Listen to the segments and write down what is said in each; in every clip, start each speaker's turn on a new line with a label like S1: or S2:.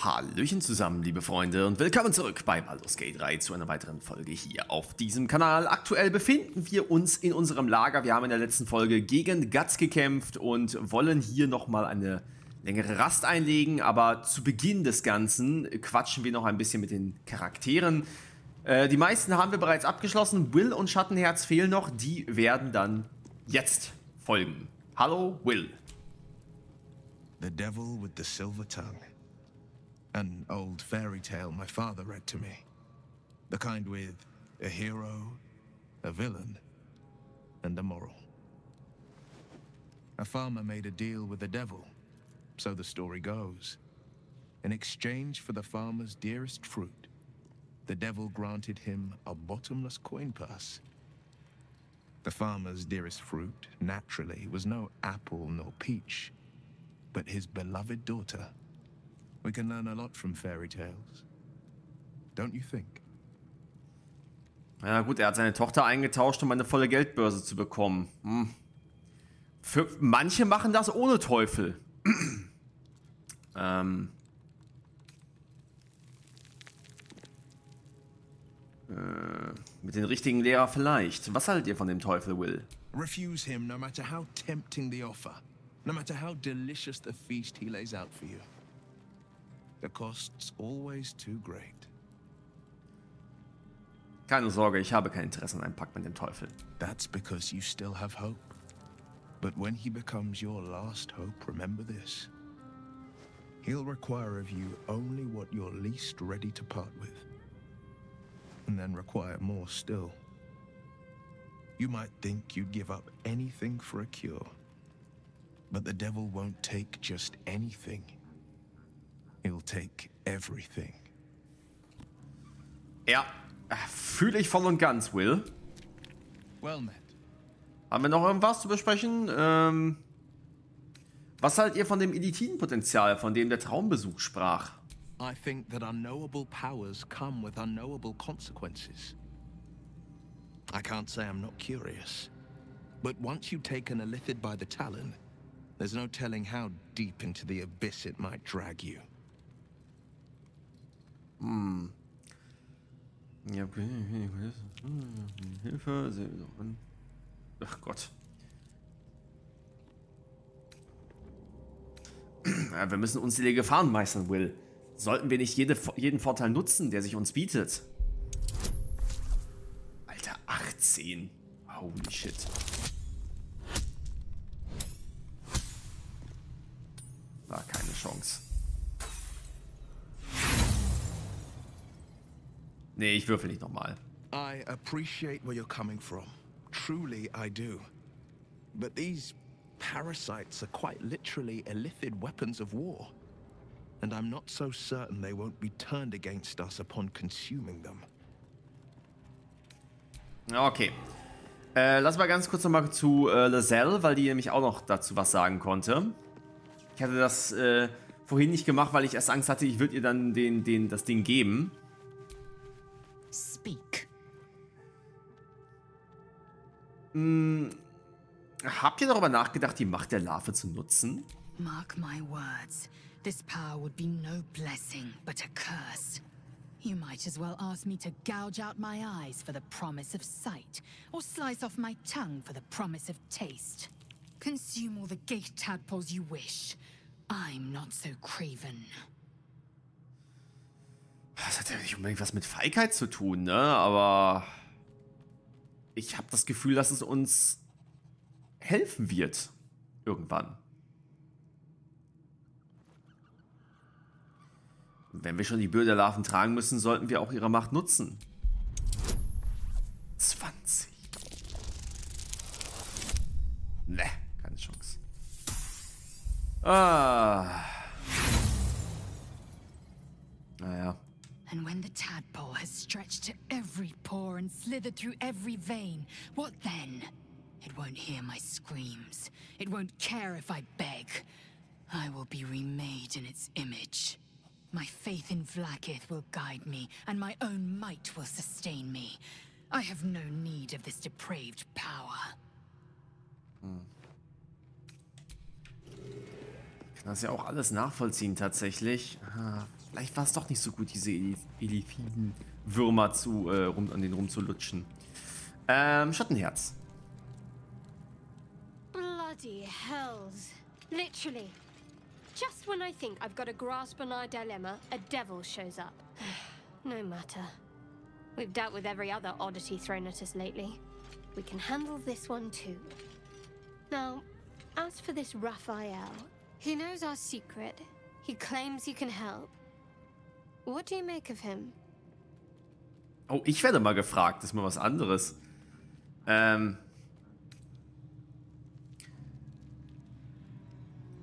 S1: Hallöchen zusammen, liebe Freunde, und willkommen zurück bei Baldur's Gate 3 zu einer weiteren Folge hier auf diesem Kanal. Aktuell befinden wir uns in unserem Lager. Wir haben in der letzten Folge gegen Guts gekämpft und wollen hier nochmal eine längere Rast einlegen. Aber zu Beginn des Ganzen quatschen wir noch ein bisschen mit den Charakteren. Die meisten haben wir bereits abgeschlossen. Will und Schattenherz fehlen noch. Die werden dann jetzt folgen. Hallo, Will.
S2: The Devil with the Silver Tongue. An old fairy tale my father read to me. The kind with a hero, a villain, and a moral. A farmer made a deal with the devil, so the story goes. In exchange for the farmer's dearest fruit, the devil granted him a bottomless coin purse. The farmer's dearest fruit, naturally, was no apple nor peach, but his beloved daughter. We can learn a lot from fairy tales. Don't you think?
S1: Ja gut, er hat seine Tochter eingetauscht, um eine volle Geldbörse zu bekommen. Für manche machen das ohne Teufel. Mit den richtigen Lehrer vielleicht. Was haltet ihr von dem Teufel, Will?
S2: Refuse him no matter how tempting the offer. No matter how delicious the feast he lays out for you. The cost's always too great.
S1: Keine Sorge, ich habe kein Interesse an einem Pakt mit dem Teufel.
S2: That's because you still have hope. But when he becomes your last hope, remember this. He'll require of you only what you're least ready to part with. And then require more still. You might think you'd give up anything for a cure. But the devil won't take just anything. He'll take everything.
S1: Ja, fühle ich voll und ganz, Will.
S2: Well met.
S1: Haben wir noch irgendwas zu besprechen? Was haltet ihr von dem Elitenpotenzial, von dem der Traumbesuch sprach?
S2: I think that unknowable powers come with unknowable consequences. I can't say I'm not curious. But once you take an illithid by the talon, there's no telling how deep into the abyss it might drag you.
S1: Ja, Hilfe. Ach Gott. Ja, wir müssen unzählige Gefahren meistern, Will. Sollten wir nicht jeden Vorteil nutzen, der sich uns bietet? Alter, 18. Holy shit. War keine Chance. Nee, ich würfel nicht nochmal.
S2: I appreciate where you're coming from. Truly, I do. But these parasites are quite literally illithid weapons of war. And I'm not so certain they won't be turned against us upon consuming them.
S1: Okay. Lass mal ganz kurz nochmal zu Lazelle, weil die nämlich auch noch dazu was sagen konnte. Ich hatte das vorhin nicht gemacht, weil ich erst Angst hatte, ich würde ihr dann das Ding geben.
S3: Speak.
S1: Habt ihr darüber nachgedacht, die Macht der Larve zu nutzen?
S3: Mark my words. This power would be no blessing, but a curse. You might as well ask me to gouge out my eyes for the promise of sight, or slice off my tongue for the promise of taste. Consume all the gate tadpoles you wish. I'm not so craven.
S1: Das hat ja nicht unbedingt was mit Feigheit zu tun, ne? Aber ich habe das Gefühl, dass es uns helfen wird. Irgendwann. Wenn wir schon die Bürde der Larven tragen müssen, sollten wir auch ihre Macht nutzen. 20. Ne, keine Chance. Naja.
S3: And when the tadpole has stretched to every pore and slithered through every vein, what then? It won't hear my screams. It won't care if I beg. I will be remade in its image. My faith in Vlaakith will guide me, and my own might will sustain me. I have no need of this depraved power.
S1: Das ist ja auch alles nachvollziehen tatsächlich. Vielleicht war es doch nicht so gut, diese elifiden Würmer an den rumzulutschen. Schattenherz.
S4: Bloody hells. Literally. Just when I think I've got a grasp on our dilemma, a devil shows up. No matter. We've dealt with every other oddity thrown at us lately. We can handle this one too. Now, as for this Raphael, he knows our secret. He claims he can help. What do you make of him?
S1: Oh, ich werde mal gefragt. Das ist mal was anderes. Er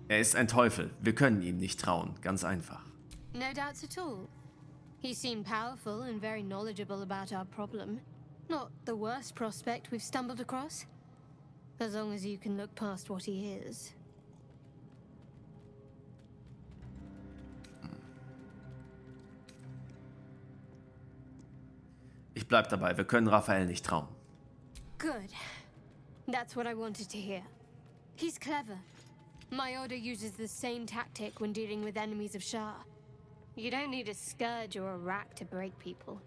S1: ist ein Teufel. Wir können ihm nicht trauen. Ganz einfach.
S4: No doubts at all. He seemed powerful and very knowledgeable about our problem. Not the worst prospect we've stumbled across. As long as you can look past what he is.
S1: Ich bleib dabei. Wir können Raphael nicht trauen.
S4: Good. That's what I wanted to hear. He's clever. My order uses the same tactic when dealing with enemies of Shah. You don't need a scourge or a rack to break people.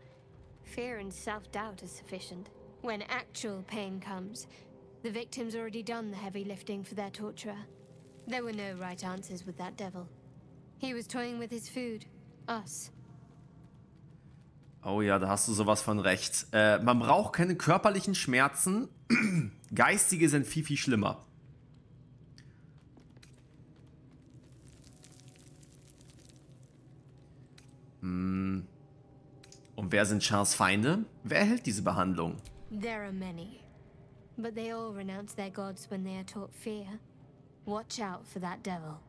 S4: Fear and self-doubt is sufficient. When actual pain comes, the victim's already done the heavy lifting for their torturer. There were no right answers with that devil. He was toying with his food. Us.
S1: Oh ja, da hast du sowas von recht. Man braucht keine körperlichen Schmerzen. Geistige sind viel, viel schlimmer. Und wer sind Shahs Feinde? Wer erhält diese Behandlung?
S4: There are many. But they all renounce their gods when they are taught fear. Watch out for that devil.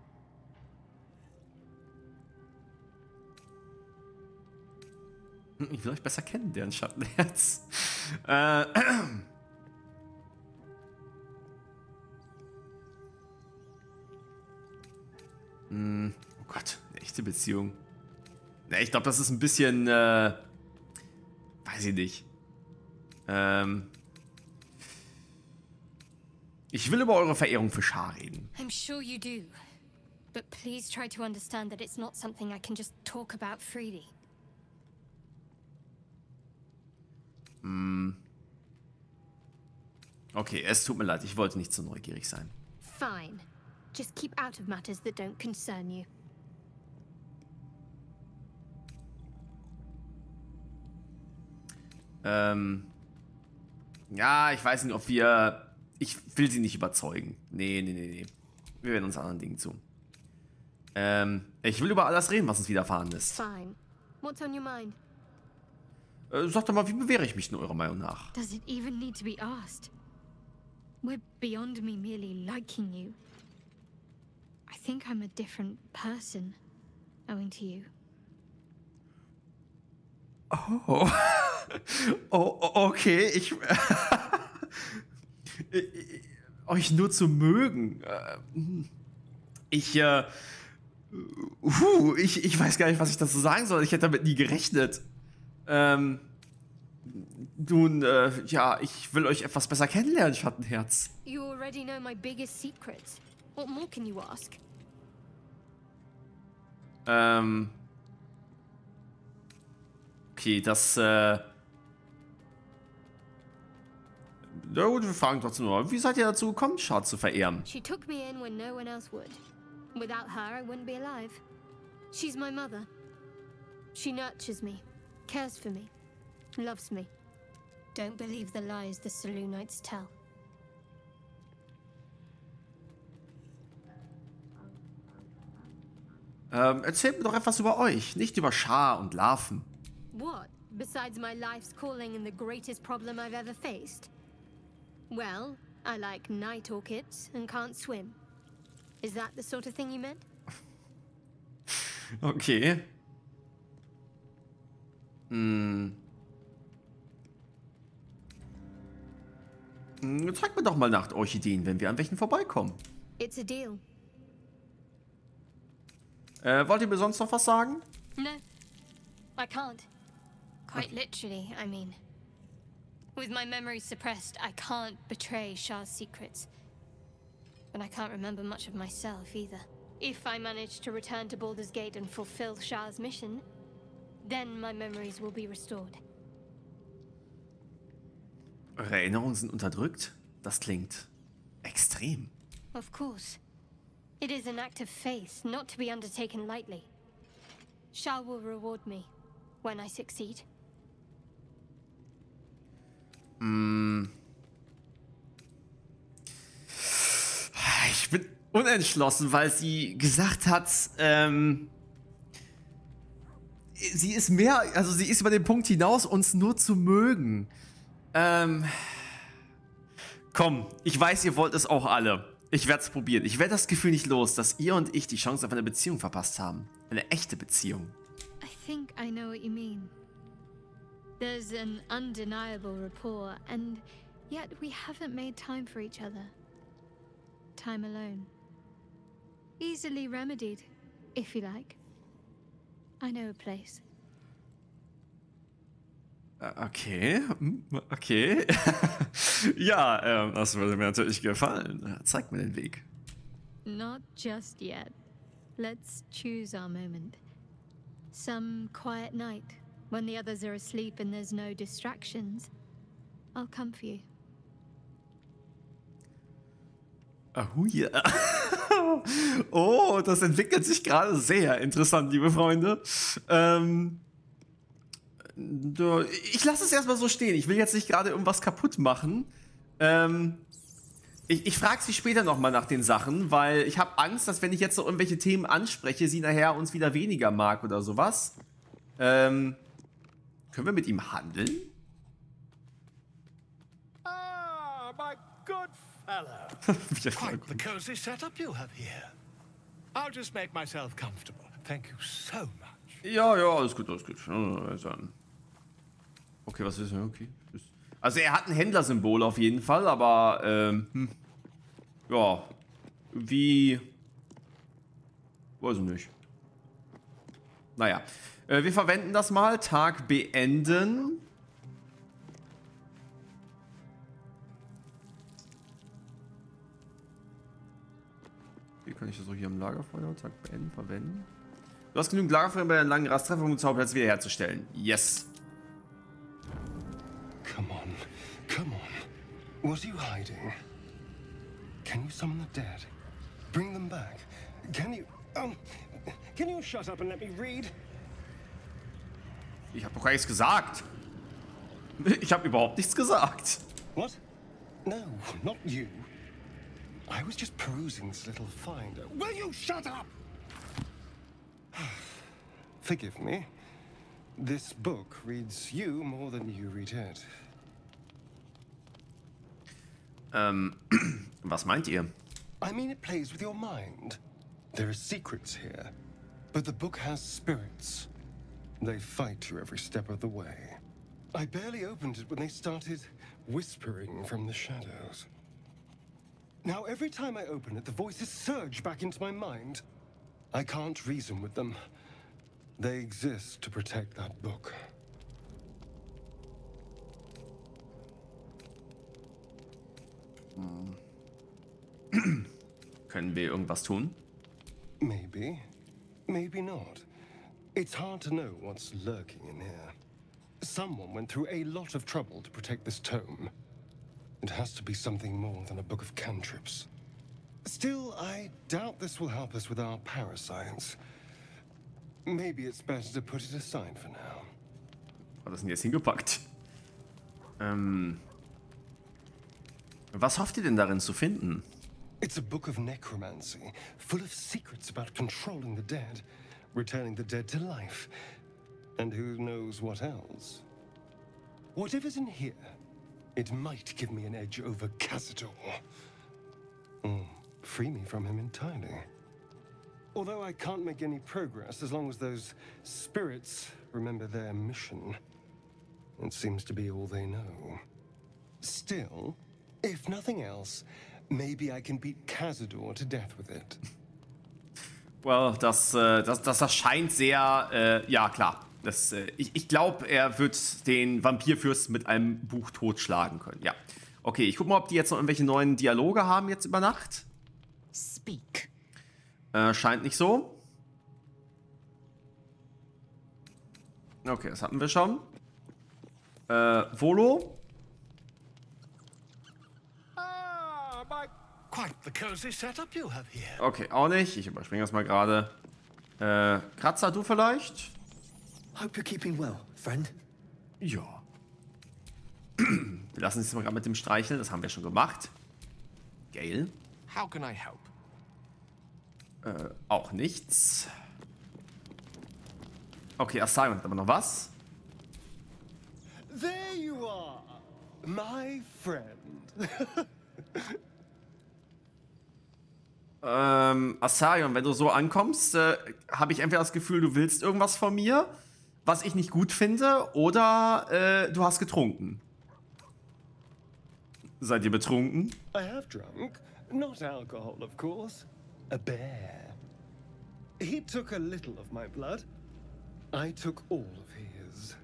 S1: Ich will euch besser kennen, deren Schattenherz. Oh Gott, eine echte Beziehung. Ne, ich glaube, das ist ein bisschen, weiß ich nicht. Ich will über eure Verehrung für Shah reden.
S4: I'm sure you do. But please try to understand that it's not something I can just talk about freely.
S1: Okay, es tut mir leid, ich wollte nicht so neugierig sein.
S4: Fine. Just keep out of matters that don't concern you.
S1: Ja, ich weiß nicht, ob wir... Ich will sie nicht überzeugen. Nee. Wir werden uns anderen Dingen zu. Ich will über alles reden, was uns widerfahren ist.
S4: Fine. What's on your mind?
S1: Sagt doch mal, wie bewähre ich mich in eurer Meinung nach?
S4: Does it even need to be asked? We're beyond me merely liking you. I think I'm a different person, owing to you.
S1: Oh. Okay, euch nur zu mögen. Ich weiß gar nicht, was ich dazu sagen soll. Ich hätte damit nie gerechnet. Nun, ja, ich will euch etwas besser kennenlernen, Schattenherz.
S4: You already know my biggest secrets. What more can you ask?
S1: Okay, das, ja gut, wir fragen trotzdem nur, wie seid ihr dazu gekommen, Shah zu verehren?
S4: She took me in when no one else would. Without her, I wouldn't be alive. She's my mother. She nurtures me, cares for me, loves me. Don't believe the lies the Selûnites tell.
S1: Erzählt mir doch etwas über euch, nicht über Shah und Larven.
S4: What, besides my life's calling and the greatest problem I've ever faced? Well, I like night orchids and can't swim. Is that the sort of thing you meant?
S1: Okay. Zeigt mir doch mal Nachtorchideen, wenn wir an welchen vorbeikommen.
S4: It's a deal.
S1: Wollt ihr mir sonst noch was sagen?
S4: No, I can't. Quite literally, I mean. With my memory suppressed, I can't betray Shah's secrets. But I can't remember much of myself either. If I manage to return to Baldur's Gate and fulfill Shah's mission, then my memories will be restored.
S1: Eure Erinnerungen sind unterdrückt? Das klingt extrem.
S4: Of course. It is an act of faith, not to be undertaken lightly. Shah will reward me when I succeed.
S1: Ich bin unentschlossen, weil sie gesagt hat, sie ist mehr, also sie ist über den Punkt hinaus, uns nur zu mögen. Komm, ich weiß, ihr wollt es auch alle. Ich werde es probieren. Ich werde das Gefühl nicht los, dass ihr und ich die Chance auf eine Beziehung verpasst haben. Eine echte Beziehung.
S4: I think I know what you mean. There's an undeniable rapport, and yet we haven't made time for each other. Time alone. Easily remedied, if you like. I know a place.
S1: Okay, okay. Ja, das würde mir natürlich gefallen. Zeig mir den Weg.
S4: Not just yet. Let's choose our moment. Some quiet night, when the others are asleep and there's no distractions. I'll come for you.
S1: Ja. Oh, das entwickelt sich gerade sehr interessant, liebe Freunde. Ich lasse es erstmal so stehen. Ich will jetzt nicht gerade irgendwas kaputt machen. Ich frage sie später nochmal nach den Sachen, weil ich habe Angst, dass wenn ich jetzt so irgendwelche Themen anspreche, sie nachher uns wieder weniger mag oder sowas. Können wir mit ihm handeln?
S5: Ah, my good fellow. Quite the cozy setup you have here. I'll just make myself comfortable. Thank you so much.
S1: Ja, alles gut, alles gut. Okay, was wissen wir? Okay. Also er hat ein Händlersymbol auf jeden Fall, aber ja, wie, weiß ich nicht. Naja, wir verwenden das mal. Tag beenden. Wie kann ich das auch hier im Lagerfeuer? Tag beenden, verwenden. Du hast genügend Lagerfeuer bei einer langen Rasttreffer, um den Zauberplatz wiederherzustellen. Yes.
S6: Come on. Come on. What are you hiding? Can you summon the dead? Bring them back. Can you shut up and let me read?
S1: Ich habe doch gar nichts gesagt. Ich habe überhaupt nichts gesagt.
S6: What? No, not you. I was just perusing this little find. Will you shut up? Forgive me. This book reads you more than you read it.
S1: Was meint ihr?
S6: I mean, it plays with your mind. There are secrets here, but the book has spirits. They fight you every step of the way. I barely opened it when they started whispering from the shadows. Now, every time I open it, the voices surge back into my mind. I can't reason with them. They exist to protect that book.
S1: Können wir irgendwas tun?
S6: Maybe. Maybe not. It's hard to know what's lurking in here. Someone went through a lot of trouble to protect this tome. It has to be something more than a book of cantrips. Still, I doubt this will help us with our parascience. Maybe it's better to put it aside for now.
S1: Was ist denn jetzt hingepackt? Was hofft ihr denn darin zu finden?
S6: It's a book of necromancy, full of secrets about controlling the dead, returning the dead to life, and who knows what else. Whatever's in here, it might give me an edge over Cazador. Free me from him entirely. Although I can't make any progress as long as those spirits remember their mission. It seems to be all they know. Still, if nothing else, maybe I can beat Cazador to death with it.
S1: Well, das erscheint sehr, ja klar. Ich glaube, er wird den Vampirfürsten mit einem Buch totschlagen können. Ja. Okay, ich gucke mal, ob die jetzt noch irgendwelche neuen Dialoge haben jetzt über Nacht.
S3: Speak.
S1: Scheint nicht so. Okay, das hatten wir schon. Volo? Okay, auch nicht. Ich überspringe das mal gerade. Kratzer, du vielleicht?
S7: Hope you're keeping well, friend.
S1: Ja. Wir lassen uns jetzt mal gerade mit dem Streicheln. Das haben wir schon gemacht. Gale?
S5: How can I help?
S1: Auch nichts. Okay, Assignment hat aber noch was.
S6: There you are, my friend.
S1: Asarion, wenn du so ankommst, habe ich entweder das Gefühl, du willst irgendwas von mir, was ich nicht gut finde, oder du hast getrunken. Seid ihr betrunken?
S6: I have drunk. Not alcohol, of course. A bear. He took a little of my blood. I took all of his.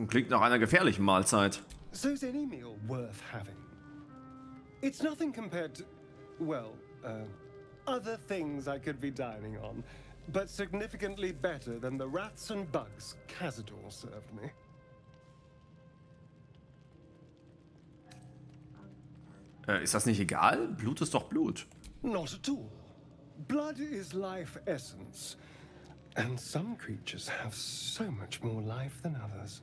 S1: Klingt nach einer gefährlichen Mahlzeit.
S6: So's any meal worth having. It's nothing compared to, well, other things I could be dining on, but significantly better than the rats and bugs Cazador served me.
S1: Ist das nicht egal? Blut ist doch Blut.
S6: Not at all. Blood is life essence. And some creatures have so much more life than others.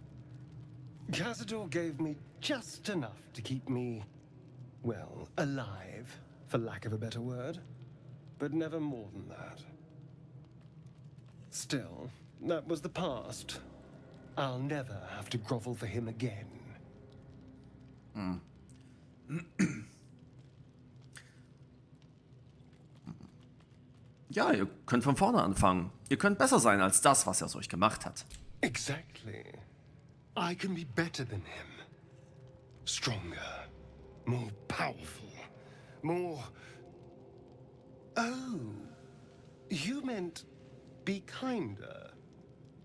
S6: Cazador gave me just enough to keep me, well, alive, for lack of a better word. But never more than that. Still, that was the past. I'll never have to grovel for him again.
S1: Ja, ihr könnt von vorne anfangen. Ihr könnt besser sein als das, was er aus euch gemacht hat.
S6: Exactly. I can be better than him. Stronger. More powerful. More... Oh. You meant be kinder.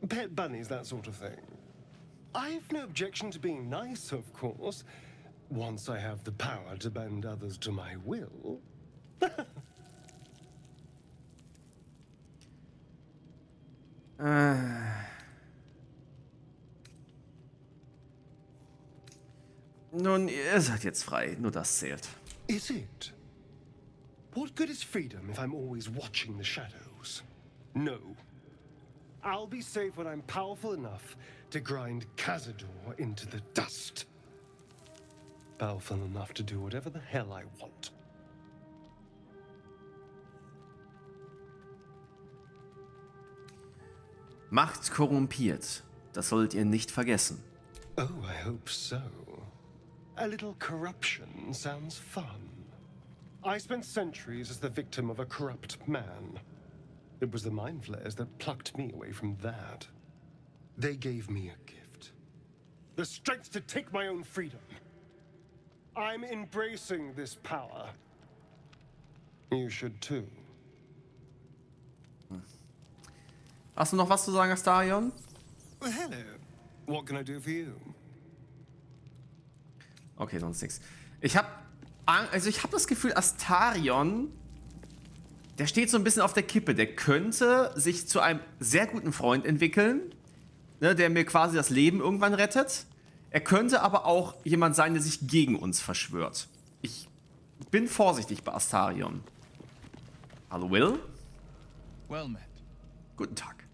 S6: Pet bunnies, that sort of thing. I've no objection to being nice, of course. Once I have the power to bend others to my will.
S1: Nun, ihr seid jetzt frei. Nur das zählt.
S6: Is it? What good is freedom if I'm always watching the shadows? No. I'll be safe when I'm powerful enough to grind Cazador into the dust. Powerful enough to do whatever the hell I want.
S1: Macht korrumpiert. Das sollt ihr nicht vergessen.
S6: Oh, I hope so. A little corruption sounds fun. I spent centuries as the victim of a corrupt man. It was the mind flayers that plucked me away from that. They gave me a gift. The strength to take my own freedom. I'm embracing this power. You should too.
S1: Hast du noch was zu sagen, Astarion?
S6: Well, hello. What can I do for you?
S1: Okay, sonst nichts. Ich habe das Gefühl, Astarion, der steht so ein bisschen auf der Kippe. Der könnte sich zu einem sehr guten Freund entwickeln, ne, der mir quasi das Leben irgendwann rettet. Er könnte aber auch jemand sein, der sich gegen uns verschwört. Ich bin vorsichtig bei Astarion. Hallo, Will?
S2: Well met.
S1: Guten Tag.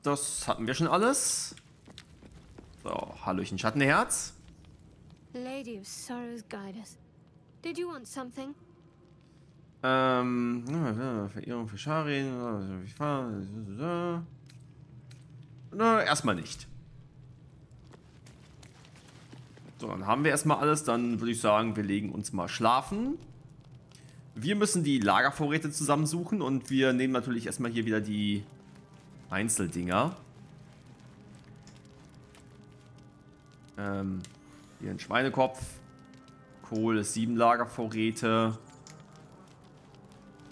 S1: Das hatten wir schon alles. So, Hallöchen Schattenherz.
S4: Lady of Sorrows, guide us. Did you want something?
S1: Verehrung für Sharin. Erstmal nicht. So, dann haben wir erstmal alles. Dann würde ich sagen, wir legen uns mal schlafen. Wir müssen die Lagervorräte zusammensuchen und wir nehmen natürlich erstmal hier wieder die Einzeldinger. Hier ein Schweinekopf. Kohl ist 7 Lagervorräte.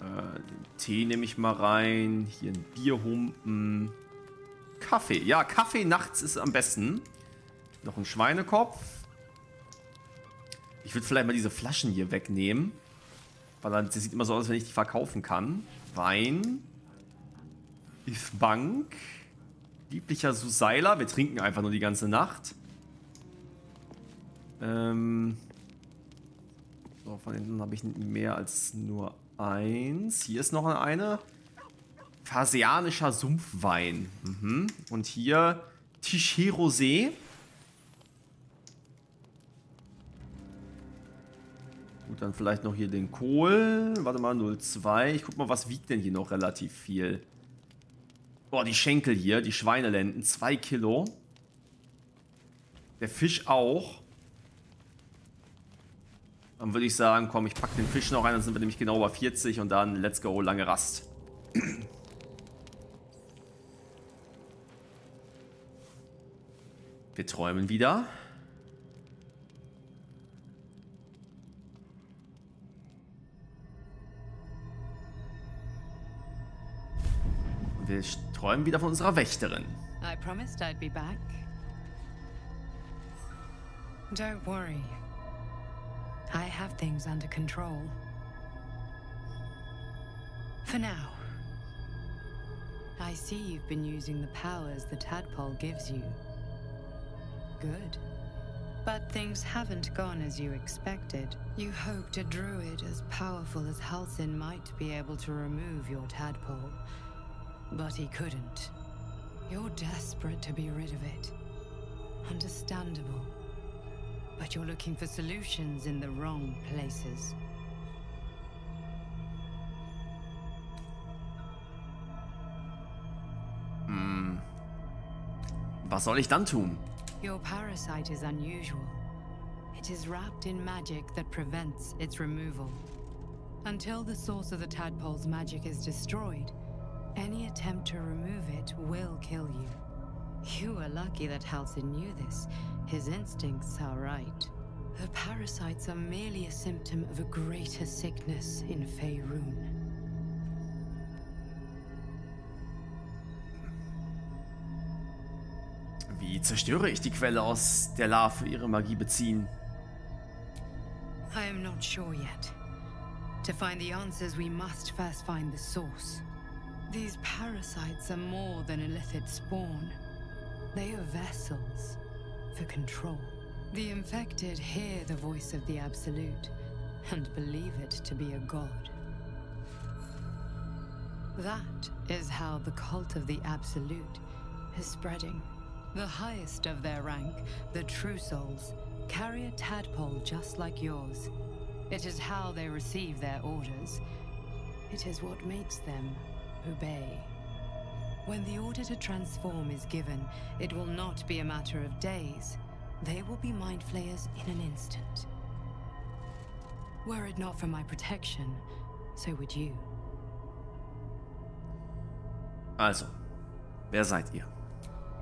S1: Den Tee nehme ich mal rein. Hier ein Bierhumpen. Kaffee. Ja, Kaffee nachts ist am besten. Noch ein Schweinekopf. Ich würde vielleicht mal diese Flaschen hier wegnehmen. Weil dann, das sieht immer so aus, als wenn ich die verkaufen kann. Wein. Ist Bank. Lieblicher Suseiler. Wir trinken einfach nur die ganze Nacht. So, von hinten habe ich mehr als nur eins. Hier ist noch eine. Phasianischer Sumpfwein. Mhm. Und hier Tiché Rosé. Gut, dann vielleicht noch hier den Kohl. Warte mal, 0,2. Ich guck mal, was wiegt denn hier noch relativ viel. Boah, die Schenkel hier, die Schweinelenden, 2 Kilo. Der Fisch auch. Dann würde ich sagen, komm, ich packe den Fisch noch rein, dann sind wir nämlich genau bei 40 und dann let's go, lange Rast. Wir träumen wieder. Wir träumen wieder von unserer Wächterin.
S8: I promised I'd be back. Don't worry. I have things under control. For now. I see you've been using the powers the tadpole gives you. Good. But things haven't gone as you expected. You hoped a druid as powerful as Halsin might be able to remove your tadpole. But he couldn't. You're desperate to be rid of it. Understandable. But you're looking for solutions in the wrong places.
S1: Was soll ich dann tun?
S8: Your parasite is unusual. It is wrapped in magic that prevents its removal. Until the source of the tadpole's magic is destroyed, any attempt to remove it will kill you. You are lucky that Halsin knew this. His instincts are right. The parasites are merely a symptom of a greater sickness in Faerun.
S1: Wie zerstöre ich die Quelle, aus der Larve ihre Magie beziehen?
S8: I am not sure yet. To find the answers, we must first find the source. These parasites are more than a lithid spawn. They are vessels for control. The infected hear the voice of the Absolute and believe it to be a god. That is how the cult of the Absolute is spreading. The highest of their rank, the True Souls, carry a tadpole just like yours. It is how they receive their orders. It is what makes them obey. When the order to transform is given, it will not be a matter of days. They will be mind flayers in an instant. Were it not for my protection, so would you.
S1: Also, wer seid ihr?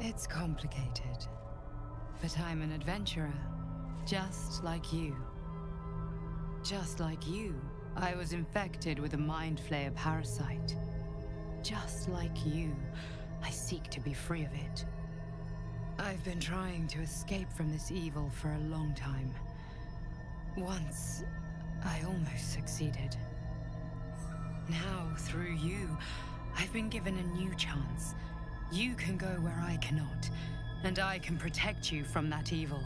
S8: It's complicated, but I'm an adventurer, just like you. Just like you, I was infected with a mind flayer parasite. Just like you, I seek to be free of it. I've been trying to escape from this evil for a long time. Once, I almost succeeded. Now, through you, I've been given a new chance. You can go where I cannot, and I can protect you from that evil.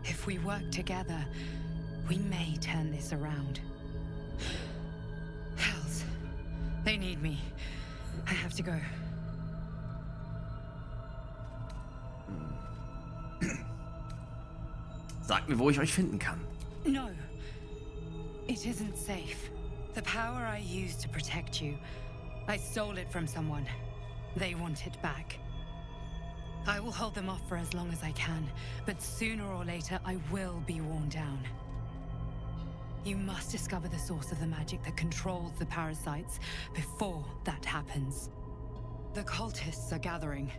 S8: If we work together, we may turn this around. Hells, they need me. I have to go.
S1: Sagt mir, wo ich euch finden kann.
S8: No. It isn't safe. The power I used to protect you, I stole it from someone. They want it back. I will hold them off for as long as I can, but sooner or later I will be worn down. You must discover the source of the magic that controls the parasites before that happens. The cultists are gathering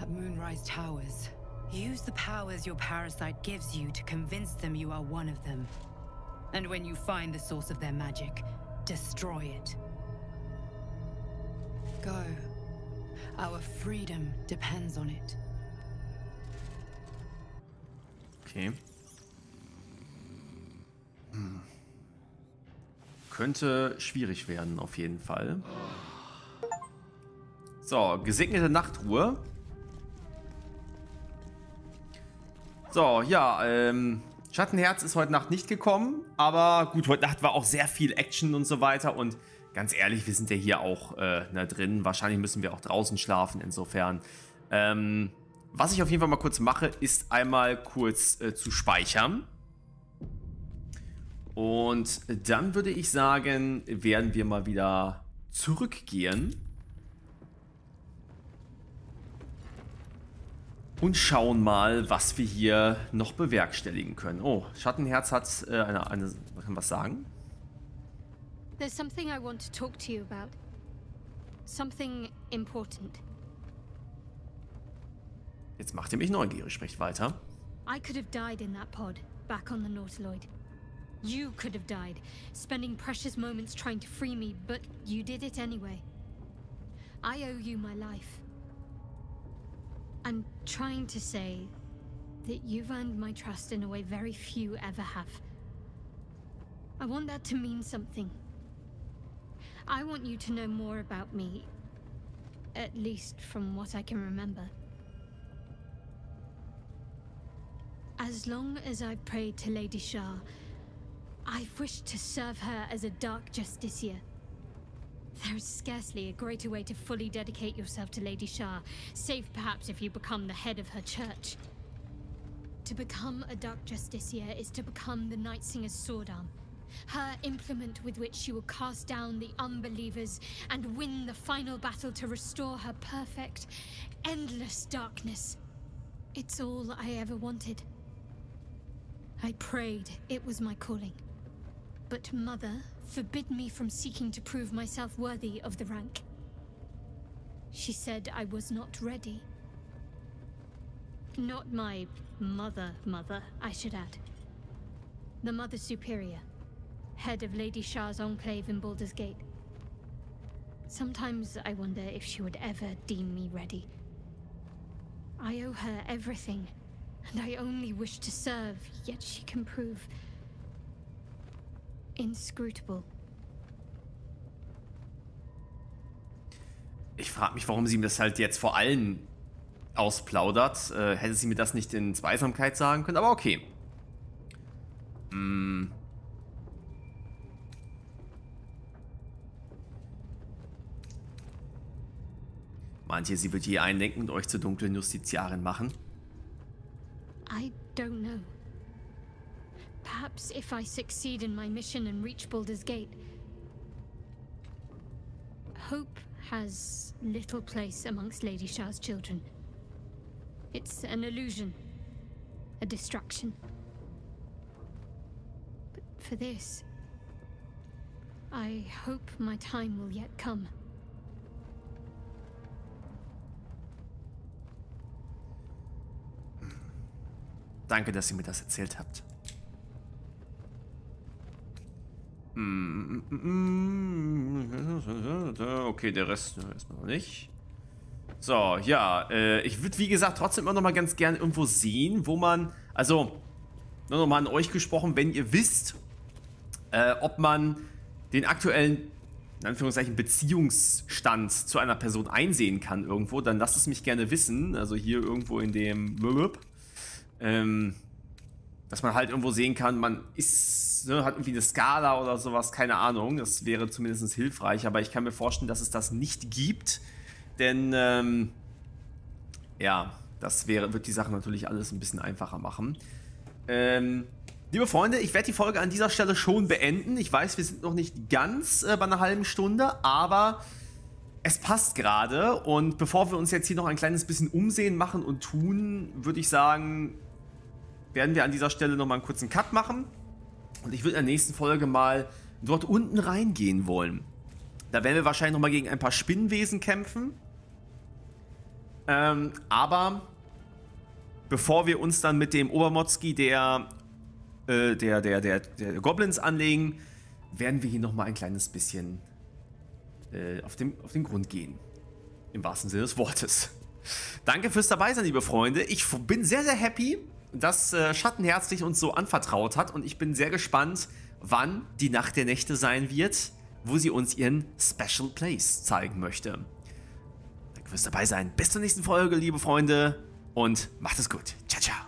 S8: at Moonrise Towers. Use the powers your parasite gives you to convince them you are one of them. And when you find the source of their magic, destroy it. Go. Our freedom depends on it.
S1: Okay. Könnte schwierig werden, auf jeden Fall. So, gesegnete Nachtruhe. So, ja, Schattenherz ist heute Nacht nicht gekommen, aber gut, heute Nacht war auch sehr viel Action und so weiter und ganz ehrlich, wir sind ja hier auch drin. Wahrscheinlich müssen wir auch draußen schlafen, insofern. Was ich auf jeden Fall mal kurz mache, ist einmal kurz zu speichern. Und dann würde ich sagen, werden wir mal wieder zurückgehen. Und schauen mal, was wir hier noch bewerkstelligen können. Oh, Schattenherz hat kann was sagen?
S4: There's something I want to talk to you about. Something important.
S1: Jetzt macht ihr mich neugierig, spricht weiter.
S4: I could have died in that pod, back on the Nautiloid. You could have died, spending precious moments trying to free me, but you did it anyway. I owe you my life. I'm trying to say that you've earned my trust in a way very few ever have. I want that to mean something. I want you to know more about me, at least from what I can remember. As long as I've prayed to Lady Shah, I've wished to serve her as a dark justiciar. There is scarcely a greater way to fully dedicate yourself to Lady Shah, save perhaps if you become the head of her church. To become a dark justiciar is to become the Night Singer's sword arm, her implement with which she will cast down the unbelievers and win the final battle to restore her perfect, endless darkness. It's all I ever wanted. I prayed it was my calling. But Mother forbid me from seeking to prove myself worthy of the rank. She said I was not ready. Not my mother, I should add. The Mother Superior, head of Lady Shah's enclave in Baldur's Gate. Sometimes I wonder if she would ever deem me ready. I owe her everything, and I only wish to serve, yet she can prove inscrutable.
S1: Ich frage mich, warum sie mir das halt jetzt vor allen ausplaudert. Hätte sie mir das nicht in Zweisamkeit sagen können, aber okay. Meint ihr, sie wird je einlenken und euch zur dunklen Justiziarin machen?
S4: I don't know. Perhaps if I succeed in my mission and reach Baldur's Gate. Hope has little place amongst Lady Shah's children. It's an illusion, a distraction. But for this, I hope my time will yet come.
S1: Danke, dass ihr mir das erzählt habt. Okay, der Rest erstmal noch nicht. So, ja, ich würde wie gesagt trotzdem immer noch mal ganz gerne irgendwo sehen, wo man, also, nur noch mal an euch gesprochen, wenn ihr wisst, ob man den aktuellen, in Anführungszeichen, Beziehungsstand zu einer Person einsehen kann irgendwo, dann lasst es mich gerne wissen. Also hier irgendwo in dem dass man halt irgendwo sehen kann, man ist, ne, hat irgendwie eine Skala oder sowas, keine Ahnung. Das wäre zumindest hilfreich, aber ich kann mir vorstellen, dass es das nicht gibt, denn ja, das wird die Sache natürlich alles ein bisschen einfacher machen. Liebe Freunde, ich werde die Folge an dieser Stelle schon beenden. Ich weiß, wir sind noch nicht ganz bei einer halben Stunde, aber es passt gerade. Und bevor wir uns jetzt hier noch ein kleines bisschen umsehen, machen und tun, würde ich sagen, werden wir an dieser Stelle nochmal einen kurzen Cut machen. Und ich würde in der nächsten Folge mal dort unten reingehen wollen. Da werden wir wahrscheinlich nochmal gegen ein paar Spinnenwesen kämpfen. Aber bevor wir uns dann mit dem Obermotzki der Goblins anlegen, werden wir hier nochmal ein kleines bisschen auf den Grund gehen. Im wahrsten Sinne des Wortes. Danke fürs Dabeisein, liebe Freunde. Ich bin sehr, sehr happy, dass Schattenherz sich uns so anvertraut hat. Und ich bin sehr gespannt, wann die Nacht der Nächte sein wird, wo sie uns ihren Special Place zeigen möchte. Danke fürs dabei sein. Bis zur nächsten Folge, liebe Freunde, und macht es gut. Ciao, ciao.